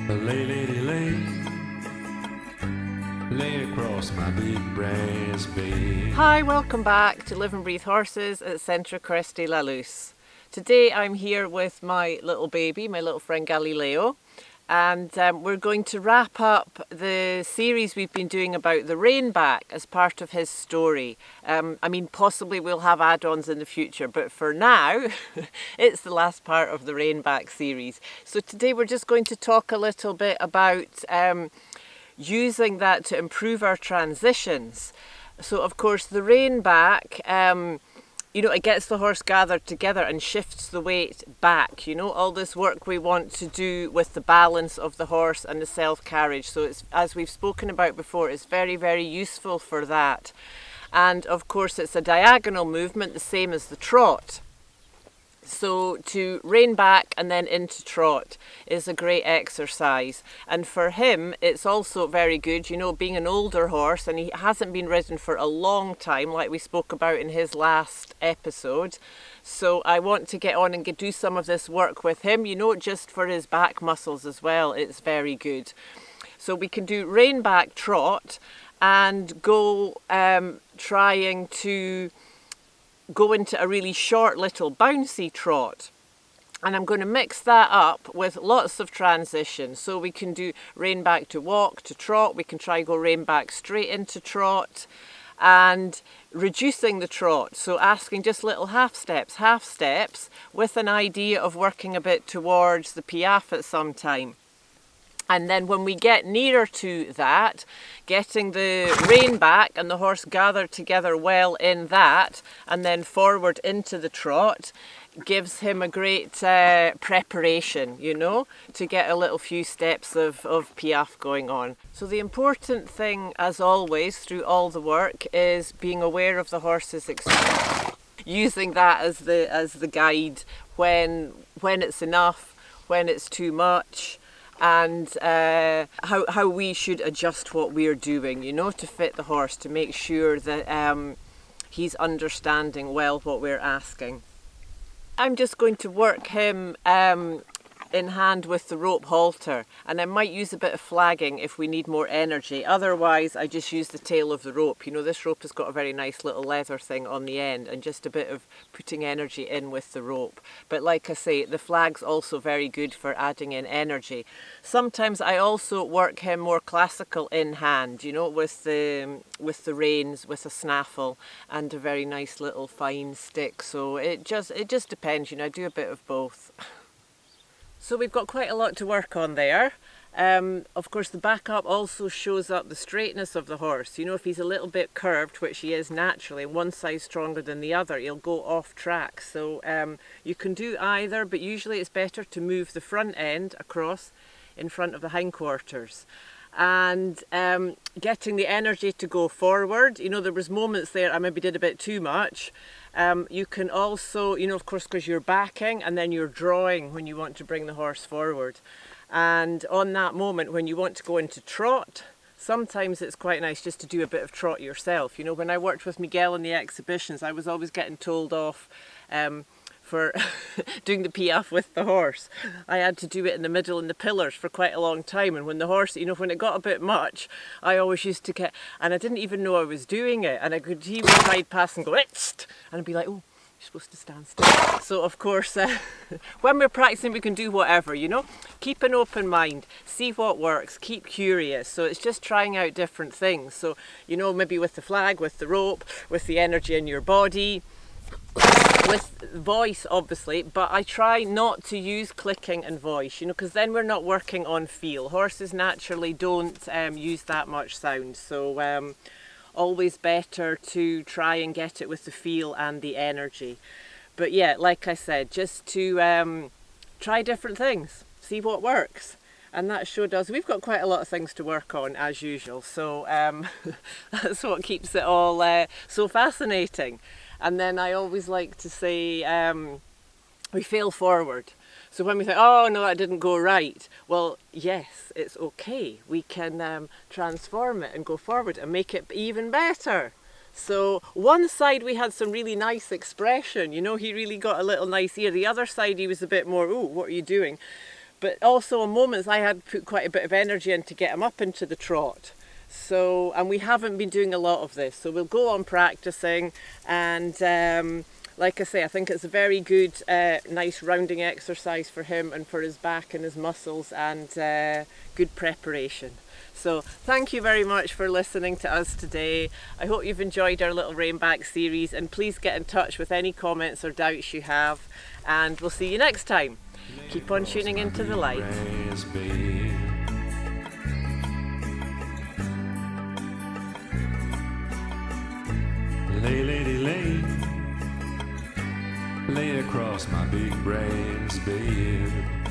Lay, lady, lay, lay across my big brass bed. Hi, welcome back to Live and Breathe Horses at Centre Creste La Luz. Today I'm here with my little baby, my little friend Galileo, and we're going to wrap up the series we've been doing about the Reinback as part of his story. Possibly we'll have add-ons in the future, but for now, it's the last part of the Reinback series. So today we're just going to talk a little bit about using that to improve our transitions. So of course the Reinback, it gets the horse gathered together and shifts the weight back, all this work we want to do with the balance of the horse and the self-carriage. So it's, as we've spoken about before, it's very, very useful for that. And of course it's a diagonal movement, the same as the trot. So to rein back and then into trot is a great exercise. And for him, it's also very good, being an older horse and he hasn't been ridden for a long time, like we spoke about in his last episode. So I want to get on and do some of this work with him, just for his back muscles as well. It's very good. So we can do rein back trot and go trying to go into a really short little bouncy trot, and I'm going to mix that up with lots of transitions. So we can do rein back to walk to trot, we can try go rein back straight into trot and reducing the trot, so asking just little half steps with an idea of working a bit towards the piaffe at some time. And then when we get nearer to that, getting the rein back and the horse gathered together well in that, and then forward into the trot, gives him a great preparation, to get a little few steps of piaffe going on. So the important thing, as always, through all the work, is being aware of the horse's experience. Using that as the guide when it's enough, when it's too much, and how we should adjust what we're doing, to fit the horse, to make sure that he's understanding well what we're asking. I'm just going to work him in hand with the rope halter, and I might use a bit of flagging if we need more energy. Otherwise I just use the tail of the rope. This rope has got a very nice little leather thing on the end, and just a bit of putting energy in with the rope. But like I say, the flag's also very good for adding in energy. Sometimes I also work him more classical in hand, with the reins, with a snaffle and a very nice little fine stick. So it just depends, I do a bit of both. So we've got quite a lot to work on there. Of course the back up also shows up the straightness of the horse. If he's a little bit curved, which he is naturally, one side's stronger than the other, he'll go off track. So you can do either, but usually it's better to move the front end across in front of the hindquarters. And getting the energy to go forward. There was moments there I maybe did a bit too much. You can also, of course, because you're backing and then you're drawing when you want to bring the horse forward. And on that moment when you want to go into trot, sometimes it's quite nice just to do a bit of trot yourself. When I worked with Miguel in the exhibitions, I was always getting told off for doing the piaffe with the horse. I had to do it in the middle in the pillars for quite a long time, and when the horse, when it got a bit much, I always used to get, and I didn't even know I was doing it, and he would ride past and go, "Itst!" and I'd be like, "Oh, you're supposed to stand still." So of course, when we're practicing, we can do whatever, keep an open mind, see what works, keep curious. So it's just trying out different things. So, maybe with the flag, with the rope, with the energy in your body, with voice obviously, but I try not to use clicking and voice, because then we're not working on feel. Horses naturally don't use that much sound, so always better to try and get it with the feel and the energy. But yeah, like I said, just to try different things, see what works. And that showed us we've got quite a lot of things to work on as usual, so that's what keeps it all so fascinating. And then I always like to say we fail forward. So when we think, oh no, that didn't go right, well, yes, it's okay. We can transform it and go forward and make it even better. So one side we had some really nice expression, he really got a little nice ear. The other side he was a bit more, "Ooh, what are you doing?" But also in moments I had put quite a bit of energy in to get him up into the trot. So, and we haven't been doing a lot of this, so we'll go on practicing. And like I say, I think it's a very good, nice rounding exercise for him and for his back and his muscles, and good preparation. So thank you very much for listening to us today. I hope you've enjoyed our little Reinback series, and please get in touch with any comments or doubts you have, and we'll see you next time. Keep on tuning into the light. Lay, lady, lay across my big brass bed.